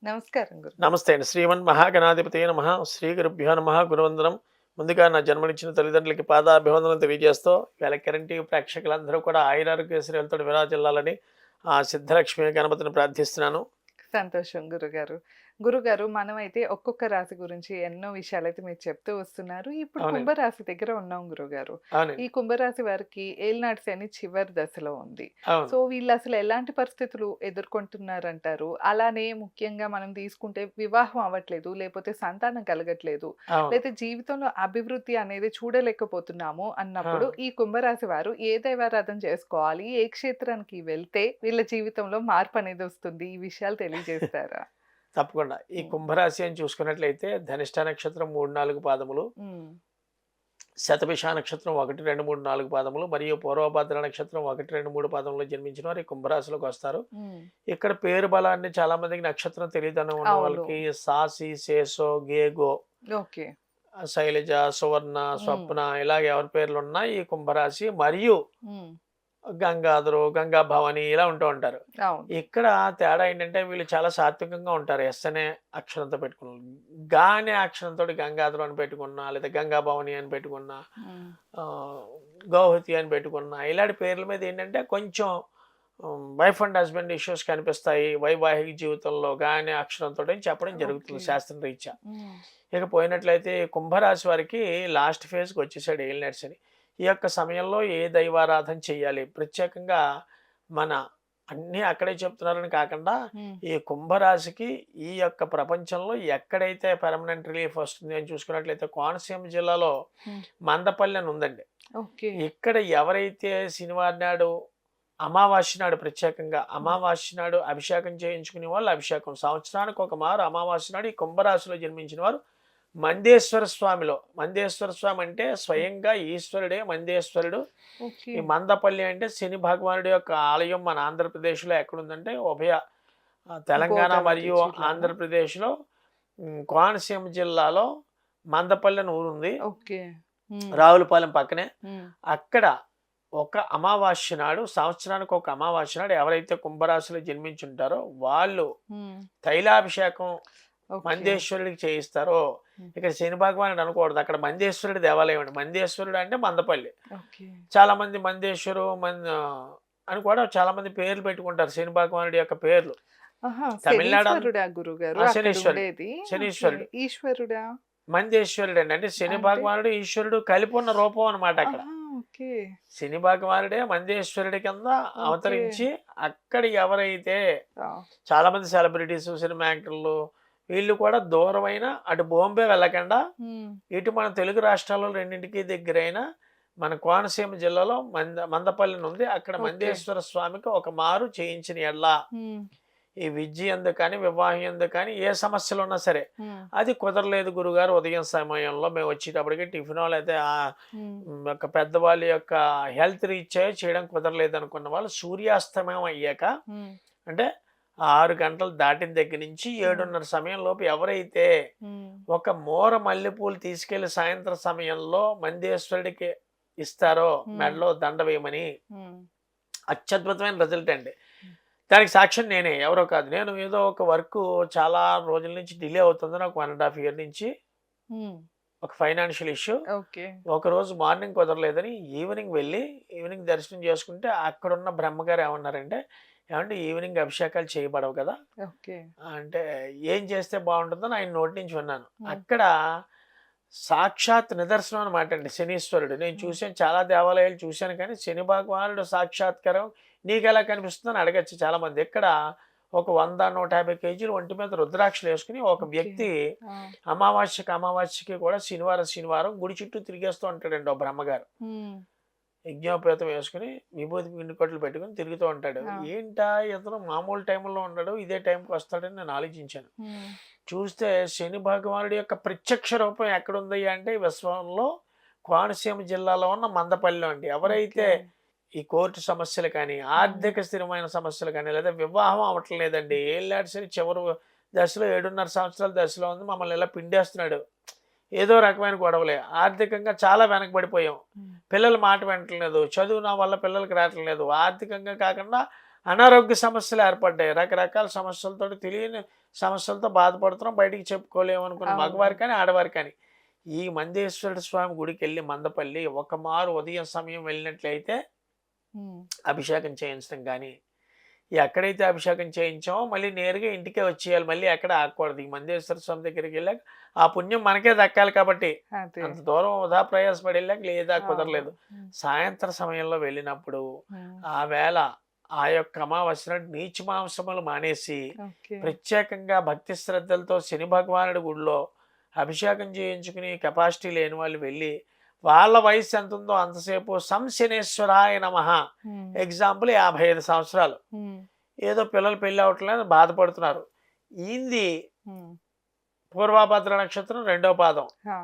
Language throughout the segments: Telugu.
నమస్కారం గురు. నమస్తే అండి. శ్రీమన్ మహాగణాధిపతయే నమః. శ్రీ గురుభ్యో నమః. గురువందనం. ముందుగా నా జన్మనిచ్చిన తల్లిదండ్రులకి పాదాభివందనం తెలియజేస్తూ, ఇవాళ కిరణ్ టీవీ ప్రేక్షకులందరూ కూడా ఆయురారోగ్యశ్రీలతో విరాజిల్లాలని ఆ సిద్ధలక్ష్మి గణపతిని ప్రార్థిస్తున్నాను. సంతోషం గురుగారు. గురుగారు, మనమైతే ఒక్కొక్క రాశి గురించి ఎన్నో విషయాలైతే మీరు చెప్తూ వస్తున్నారు. ఇప్పుడు అవునండి. కుంభరాశి దగ్గర ఉన్నాం గురుగారు. ఈ అవునండి. కుంభరాశి వారికి ఏలినాటి శని చివరి దశలో ఉంది. అవును. సో, వీళ్ళు అసలు ఎలాంటి పరిస్థితులు ఎదుర్కొంటున్నారంటారు? అలానే ముఖ్యంగా మనం తీసుకుంటే వివాహం అవ్వట్లేదు, లేపోతే సంతానం కలగట్లేదు, అవును. లేతే జీవితంలో అభివృద్ధి అనేది చూడలేకపోతున్నాము ఆ! అన్నప్పుడు ఈ కుంభరాశి వారు ఏ దైవారాధన చేసుకోవాలి? ఏ క్షేత్రానికి వెళ్తే వీళ్ళ జీవితంలో మార్పనేది వస్తుంది? ఈ విషయాలు తెలియజేస్తారా? తప్పకుండా. ఈ హ్మ్. కుంభరాశి అని చూసుకున్నట్లయితే ధనిష్ట నక్షత్రం 3, 4 పాదములు, హ్మ్. శతభిష నక్షత్రం 1, 2, 3, 4 పాదములు మరియు పూర్వభద్ర నక్షత్రం 1, 2, 3 పాదములో జన్మించిన వారు ఈ కుంభరాశిలోకి వస్తారు. హ్మ్. ఇక్కడ పేరు బలాన్ని చాలా మందికి నక్షత్రం తెలియదనం ఉన్న అవును. వాళ్ళకి సాసి, శేషో, గేగో, ఓకే. శైలజ, సువర్ణ, హ్మ్. స్వప్న ఇలాగ ఎవరి పేర్లున్నా ఈ కుంభరాశి మరియు హ్మ్. గంగాధరు, గంగా భవాని ఇలా ఉంటూ ఉంటారు. అవును. ఇక్కడ తేడా ఏంటంటే వీళ్ళు చాలా సాత్వికంగా ఉంటారు. ఎస్ అనే అక్షరంతో పెట్టుకున్న. గా అనే అక్షరంతోటి గంగాధరం అని పెట్టుకున్నా, లేదా గంగా భవాని అని పెట్టుకున్నా, హ్మ్. ఆహ్, గౌహతి అని పెట్టుకున్నా, ఇలాంటి పేర్ల మీద ఏంటంటే కొంచెం వైఫ్ అండ్ హస్బెండ్ ఇష్యూస్ కనిపిస్తాయి. వైవాహిక జీవితంలో గా అనే అక్షరంతోటి అని చెప్పడం ఓకే. జరుగుతుంది శాస్త్రరీత్యా. హ్మ్. ఇక పోయినట్లయితే కుంభరాశి వారికి లాస్ట్ ఫేజ్‌కి వచ్చేసాడు ఏలినాటి శని. ఈ యొక్క సమయంలో ఏ దైవారాధన చేయాలి? ప్రత్యేకంగా మన అన్నీ అక్కడే చెప్తున్నారని కాకుండా, హ్మ్. ఈ కుంభరాశికి ఈ యొక్క ప్రపంచంలో ఎక్కడైతే పర్మనెంట్ రిలీఫ్ వస్తుంది అని చూసుకున్నట్లయితే కోనసీమ జిల్లాలో హ్మ్. మందపల్లి అని ఉందండి. ఓకే. ఇక్కడ ఎవరైతే శనివారం నాడు అమావాస్య నాడు ప్రత్యేకంగా హ్మ్. అమావాస్య నాడు అభిషేకం చేయించుకునే వాళ్ళు అభిషేకం. సంవత్సరానికి ఒక మారు అమావాస్య నాడు ఈ కుంభరాశిలో జన్మించిన వారు మందేశ్వర స్వామిలో, మందేశ్వర స్వామి అంటే హ్మ్. స్వయంగా ఈశ్వరుడే మందేశ్వరుడు. ఓకే. ఈ మందపల్లి అంటే శని భగవానుడి యొక్క ఆలయం మన ఆంధ్రప్రదేశ్‌లో ఎక్కడుందంటే ఉభయ తెలంగాణ గోదావరి మరియు జిల్లానా? ఆంధ్రప్రదేశ్‌లో కోనసీమ జిల్లాలో మందపల్లి అని ఊరుంది. ఓకే. హ్మ్. రావులపాలెం పక్కనే. హ్మ్. అక్కడ ఒక అమావాస్య నాడు సంవత్సరానికి ఒక అమావాస్య నాడు ఎవరైతే కుంభరాశిలో జన్మించుంటారో వాళ్ళు హ్మ్. తైలాభిషేకం ఓకే. మందేశ్వరుడికి చేయిస్తారో, హ్మ్. ఇక్కడ శని భగవానుడు అనకూడదు. అక్కడ మందేశ్వరుడి దేవాలయం అండి. మందేశ్వరుడు అంటే మందపల్లి. ఓకే. చాలామంది మందేశ్వరు అని కూడా చాలామంది పేర్లు పెట్టుకుంటారు. శని భగవానుడి యొక్క పేర్లు. ఆహా! తమిళనాడు శనీశ్వరుడా గురుగారు శనీశ్వరుడు. అక్కడుండేది? ఓకే. శనీశ్వరుడు. ఈశ్వరుడా? మందేశ్వరుడండి. అంటే శని అంటే? భగవానుడు, ఈశ్వరుడు కలిపి ఉన్న రూపం అనమాట అక్కడ. ఆహా! ఓకే. శని భగవానుడే మందేశ్వరుడి కింద ఓకే. అవతరించి అక్కడ ఎవరైతే ఆ! చాలామంది సెలబ్రిటీస్, సినిమా యాక్టర్లు వీళ్ళు కూడా దూరమైన అటు బాంబే వెళ్ళకుండా హ్మ్. ఇటు మన తెలుగు రాష్ట్రాల్లో రెండింటికి దగ్గరైన మన కోనసీమ జిల్లాలో మందపల్లి అని ఉంది. అక్కడ ఓకే. మందేశ్వర స్వామికి ఒక మారు చేయించిన యెడల హ్మ్. ఈ విద్య యందు కానీ, వివాహం యందు కానీ ఏ సమస్యలున్నా సరే, హ్మ్. అది కుదరలేదు గురుగారు ఉదయం సమయంలో మేము వచ్చేటప్పటికి టిఫినో లేతే హ్మ్. ఒక పెద్దవాళ్ళ యొక్క హెల్త్ రీత్యా చేయడం కుదరలేదనుకున్న వాళ్ళు సూర్యాస్తమయం అయ్యాక హ్మ్. అంటే 6 గంటలు దాటిన దగ్గర నుంచి హ్మ్. 7:30 సమయంలోపు ఎవరైతే హ్మ్. ఒక మోర మల్లెపూలు తీసుకెళ్ళి సాయంత్రం సమయంలో మందేశ్వరుడికి ఇస్తారో హ్మ్. మెడలో దండ వేయమని హ్మ్. అత్యద్భుతమైన రిజల్ట్ అండి. దానికి సాక్ష్యం నేనే. ఎవరో కాదు. నేను ఏదో ఒక వర్కు చాలా రోజుల నుంచి డిలే అవుతుంది. నాకు 1 ½ ఇయర్ నుంచి హ్మ్. ఒక ఫైనాన్షియల్ ఇష్యూ. ఓకే. ఒకరోజు మార్నింగ్ కుదరలేదని ఈవినింగ్ వెళ్ళి, ఈవినింగ్ దర్శనం చేసుకుంటే అక్కడున్న బ్రహ్మగారు ఏమన్నారంటే, "ఏవండీ ఈవినింగ్ అభిషేకాలు చేయబడవు కదా!" ఓకే. అంటే ఏం చేస్తే బావుంటుందని ఆయన నోటి నుంచి విన్నాను. హ్మ్. అక్కడ సాక్షాత్ నిదర్శనం అనమాటండి శనీశ్వరుడు. నేను హ్మ్. చూసాను చాలా దేవాలయాలు చూశాను కానీ, శని భగవానుడు సాక్షాత్కారం నీకెలా కనిపిస్తుందని అడగొచ్చు చాలామంది. ఇక్కడ ఒక 100, 150 కేజీలు ఒంటి మీద రుద్రాక్షలేసుకొని ఒక ఓకే. వ్యక్తి ఆ! అమావాస్యకి కూడా శనివారం గుడి చుట్టూ తిరిగేస్తూ ఉంటాడండి ఓ బ్రహ్మగారు. హ్మ్. యజ్ఞోపేతం వేసుకొని, విభూది పిండి కట్లు పెట్టుకొని తిరుగుతూ ఉంటాడు. ఆ! ఏంటా ఇతను మామూలు టైంలో ఉండడు, ఇదే టైంకి వస్తాడని నేను ఆలోచించాను. హ్మ్. చూస్తే శని భగవానుడి యొక్క ప్రత్యక్ష రూపం ఎక్కడుందయ్యా అంటే ఈ విశ్వంలో కోనసీమ జిల్లాలో ఉన్న మందపల్లిలో అండి. ఓకే. ఎవరైతే ఈ కోర్టు సమస్యలు కానీ, హ్మ్. ఆర్థిక స్థిరమైన సమస్యలు కానీ, లేదా వివాహం అవ్వట్లేదండి. ఏళ్ళనాటి శని చివరి దశలో 7.5 సంవత్సరాల దశలో ఉంది. మమ్మల్ని ఇలా పిండేస్తున్నాడు. ఏదో రకమైన గొడవలే. ఆర్థికంగా చాలా వెనకబడిపోయాం. హ్మ్. పిల్లల మాట వినట్లేదు. చదువు నా వల్ల పిల్లలకి రావట్లేదు. ఆర్థికంగా కాకుండా అనారోగ్య సమస్యలు ఏర్పడ్డాయి. రకరకాల సమస్యలతోటి తెలియని సమస్యలతో బాధపడుతున్నాం. బయటికి చెప్పుకోలేము అనుకున్న అవును. మగవారు కానీ, ఆడవారు కానీ. ఈ మందేశ్వరుడు స్వామి గుడికెళ్ళి మందపల్లి ఒక మారు ఉదయం సమయం వెళ్ళినట్లయితే హ్మ్. అభిషేకం చేయించడం గానీ, ఎక్కడైతే అభిషేకం చేయించామో మళ్ళీ నేరుగా ఇంటికే వచ్చేయాలి. మళ్ళీ ఎక్కడ ఆగకూడదు. ఈ మందేశ్వర స్వామి దగ్గరికెళ్ళాక ఆ పుణ్యం మనకే దక్కాలి కాబట్టి, అదే. అంత దూరం వృధా ప్రయాసపడి వెళ్ళాక లేదా అవును. కుదరలేదు. హ్మ్. సాయంత్రం సమయంలో వెళ్ళినప్పుడు హ్మ్. ఆ వేళ ఆ యొక్క అమావాస్య నాడు నీచు మాంసములు మానేసి ఓకే. ప్రత్యేకంగా భక్తి శ్రద్ధలతో శని భగవానుడి గుడిలో అభిషేకం చేయించుకుని కెపాసిటీ లేని వాళ్ళు వెళ్ళి వాళ్ళ వయసు ఎంత ఉందో అంతసేపు శనేశ్వరాయ నమః. హ్మ్. ఎగ్జాంపుల్ 55 సంవత్సరాలు. హ్మ్. ఏదో పిల్లలు పెళ్ళి అవ్వట్లేదని బాధపడుతున్నారు. ఈంది హ్మ్. పూర్వభద్ర నక్షత్రం రెండో పాదం. ఆ!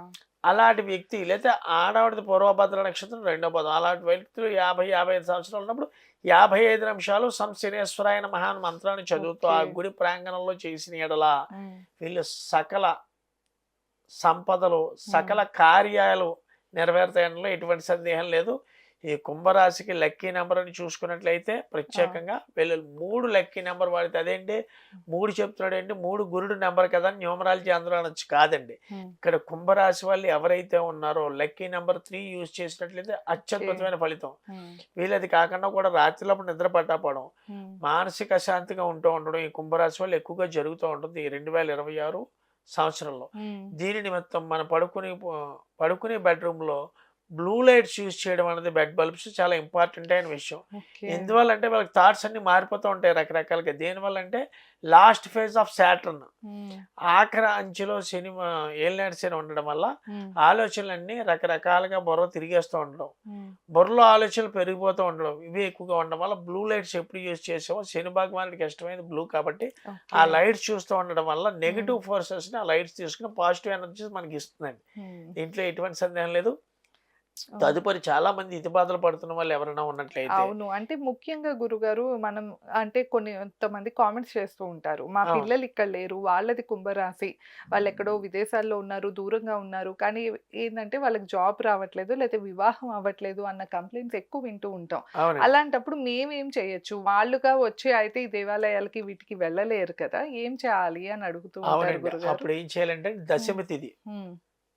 అలాంటి వ్యక్తి లేతే ఆడవాడిది పూర్వభద్ర నక్షత్రం రెండో పాదం. అలాంటి వ్యక్తులు 50, 55 సంవత్సరాలు ఉన్నప్పుడు 55 నిమిషాలు శనేశ్వరాయ నమః అని మంత్రాన్ని చదువుతూ ఆ ఓకే. గుడి ప్రాంగణంలో చేసిన యెడల హ్మ్. వీళ్ళు సకల సంపదలు, హ్మ్. సకల కార్యాలు నెరవేరుతాయనలో ఎటువంటి సందేహం లేదు. ఈ కుంభరాశికి లక్కీ నెంబర్ అని చూసుకున్నట్లయితే ఆ! ప్రత్యేకంగా వీళ్ళు 3 లక్కీ నెంబర్ వాడితే అదేంటి 3 చెప్తున్నాడేంటి 3 గురుడు నెంబర్ కదా అని న్యూమరాలజీ అందరూ అనొచ్చు. కాదండి. హ్మ్. ఇక్కడ కుంభరాశి వాళ్ళు ఎవరైతే ఉన్నారో లక్కీ నెంబర్ 3 యూజ్ చేసినట్లయితే ఓకే. అత్యద్భుతమైన ఫలితం. హ్మ్. వీళ్ళది కాకుండా కూడా రాత్రిలోపు నిద్ర పట్టకపోవడం, హ్మ్. మానసిక అశాంతిగా ఉంటూ ఉండడం ఈ కుంభరాశి వాళ్ళు ఎక్కువగా జరుగుతూ ఉంటుంది ఈ 2026 సంవత్సరంలో. హ్మ్. దీని నిమిత్తం మనం పడుకునే బెడ్‌రూమ్‌లో బ్లూ లైట్స్ యూజ్ చేయడం అనేది బెడ్ బల్బ్స్ చాలా ఇంపార్టెంట్ అయిన విషయం. ఓకే. ఎందువల్లంటే వాళ్ళకి థాట్స్ అన్నీ మారిపోతూ ఉంటాయి రకరకాలుగా. దేనివల్లంటే లాస్ట్ ఫేజ్ ఆఫ్ సాటర్న్ హ్మ్. ఆఖరి అంచులో ఏలినాటి శని ఉండడం వల్ల హ్మ్. ఆలోచనలన్నీ రకరకాలుగా బుర్ర తిరిగేస్తూ ఉండడం. హ్మ్. బుర్రలో ఆలోచనలు పెరిగిపోతూ ఉండడం. ఇవి ఎక్కువగా ఉండడం వల్ల బ్లూ లైట్స్ ఎప్పుడు యూజ్ చేసామో శని భగవానుడికి ఇష్టమైనది బ్లూ కాబట్టి ఆ ఓకే. లైట్స్ చూస్తూ ఉండడం వల్ల హ్మ్. నెగెటివ్ ఫోర్సెస్‌ని ఆ లైట్స్ తీసుకొని పాజిటివ్ ఎనర్జీస్ మనకి ఇస్తుందండి. హ్మ్. దీంట్లో ఎటువంటి సందేహం లేదు. ఓహ్! తదుపరి చాలా మంది ఇతి బాధలు పడుతున్న వాళ్ళు ఎవరైనా ఉన్నట్లయితే అవును. అంటే ముఖ్యంగా గురుగారు మనం అంటే కొంతమంది కామెంట్స్ చేస్తూ ఉంటారు. మా అవును. పిల్లలు ఇక్కడ లేరు. వాళ్ళది కుంభరాశి. వాళ్ళెక్కడో విదేశాల్లో ఉన్నారు. దూరంగా ఉన్నారు. కానీ ఏందంటే వాళ్ళకి జాబ్ రావట్లేదు. లేతే వివాహం అవ్వట్లేదు అన్న కంప్లెయింట్స్ ఎక్కువ వింటూ ఉంటాం. అవునండి. అలాంటప్పుడు మేమేం చేయొచ్చు? వాళ్ళుగా వచ్చి అయితే ఈ దేవాలయాలకి వీటికి వెళ్ళలేరు కదా! ఏం చేయాలి అని అడుగుతూ ఉంటారు అవునండి. గురుగారు. అప్పుడు ఏం చేయాలంటే హ్మ్. దశమి తిథి. హ్మ్.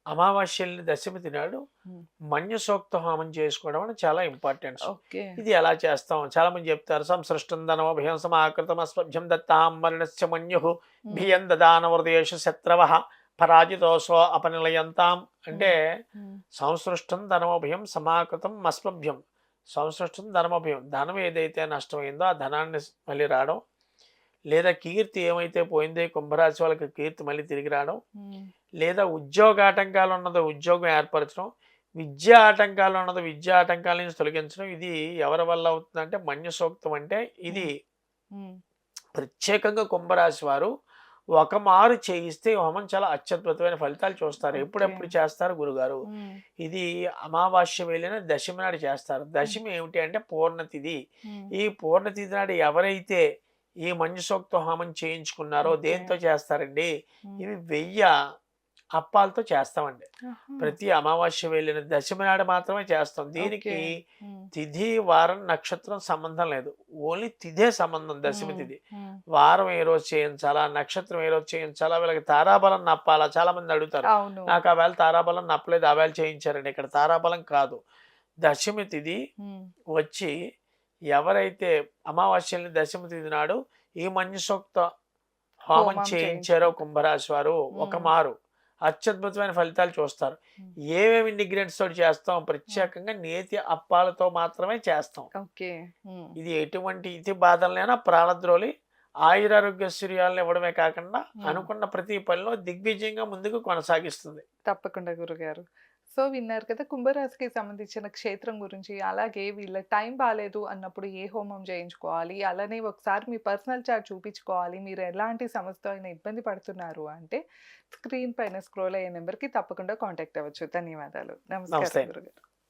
అమావాస్యల్ని దశమి తిథి నాడు హ్మ్. మన్య సూక్త హోమం చేసుకోవడం అనేది చాలా ఇంపార్టెన్స్. ఓకే. ఇది ఎలా చేస్తాం? చాలామంది చెప్తారు సంసృష్టం ధనమభయం సమాకృతం అస్మభ్యం దత్తాం మరణస్య మన్యుః హ్మ్. భియం దదాన వృదేషు శత్రవః పరాజితోసో అపనిలయంతాం అంటే హ్మ్. హ్మ్. సంసృష్టం ధనమభయం సమాకృతం అస్మభ్యం. సంసృష్టం ధనమభయం. ధనం ఏదైతే నష్టమైందో ఆ ధనాన్ని మళ్ళీ రావడం. లేదా కీర్తి ఏమైతే పోయిందో ఈ కుంభరాశి వాళ్ళకి కీర్తి మళ్ళీ తిరిగి రావడం. హ్మ్. లేదా ఉద్యోగ ఆటంకాలు ఉన్నదో ఉద్యోగం ఏర్పరచడం. విద్యా ఆటంకాలు ఉన్నదో విద్యా ఆటంకాల నుంచి తొలగించడం. ఇది ఎవరి వల్ల అవుతుందంటే మన్య సూక్తం అంటే ఇది హ్మ్. హ్మ్. ప్రత్యేకంగా కుంభరాశి వారు ఒక మారు చేయిస్తే ఈ హోమం చాలా అత్యద్భుతమైన ఫలితాలు చూస్తారు. ఓకే. ఎప్పుడెప్పుడు చేస్తారు గురుగారు? హ్మ్. ఇది అమావాస్య వెళ్ళిన దశమి నాడు చేస్తారు. హ్మ్. దశమి ఏమిటి అంటే పూర్ణతిథి. హ్మ్. ఈ పూర్ణతిథి నాడు ఎవరైతే ఈ మన్య సూక్త హోమం చేయించుకున్నారో ఓకే. దేంతో చేస్తారండి? హ్మ్. ఇవి 1000 అప్పాలతో చేస్తామండి. ఆహా! ప్రతి అమావాస్య వెళ్ళిన దశమి నాడు మాత్రమే చేస్తాం. ఓకే. దీనికి హ్మ్. తిథి, వారం, నక్షత్రం సంబంధం లేదు. ఓన్లీ తిథే సంబంధం దశమి హ్మ్. తిథి. హ్మ్. వారం ఏ రోజు చేయించాలా? నక్షత్రం ఏ రోజు చేయించాలా? వీళ్ళకి తారాబలం నప్పాలా? చాలామంది అడుగుతారు. అవును. నాకు ఆ వేళ తారాబలం నప్పలేదు. ఆ వేళ చేయించారండి. ఇక్కడ తారాబలం కాదు. దశమి తిథి హ్మ్. వచ్చి ఎవరైతే అమావాస్యని దశమి తిథి నాడు ఈ మన్యసూక్త హోమం హోమం చేయించారో చేయించుకుంటాం. కుంభరాశి వారు ఒక హ్మ్. మారు అత్యద్భుతమైన ఫలితాలు చూస్తారు. హ్మ్. ఏమేమి ఇంగ్రీడియంట్స్ తోటి చేస్తాం? హ్మ్. ప్రత్యేకంగా నేతి అప్పాలతో మాత్రమే చేస్తాం. ఓకే. హ్మ్. ఇది ఎటువంటి ఇతి బాధలనైనా ప్రాణద్రోలి ఆయురారోగ్యశ్వర్యాలను ఇవ్వడమే కాకుండా హ్మ్. అనుకున్న ప్రతి పనిలో దిగ్విజయంగా ముందుకు కొనసాగిస్తుంది. తప్పకుండా గురుగారు. సో, విన్నారు కదా! కుంభరాశికి సంబంధించిన క్షేత్రం గురించి, అలాగే వీళ్ళ టైం బాలేదు అన్నప్పుడు ఏ హోమం చేయించుకోవాలి, అలానే ఒకసారి మీ పర్సనల్ చార్ట్ చూపించుకోవాలి. మీరు ఎలాంటి సమస్యతో అయినా ఇబ్బంది పడుతున్నారు అంటే, స్క్రీన్ పైన స్క్రోల్ అయ్యే నంబర్‌కి తప్పకుండా కాంటాక్ట్ అవ్వచ్చు. ధన్యవాదాలు. నమస్కారం నమస్తే. గురుగారు.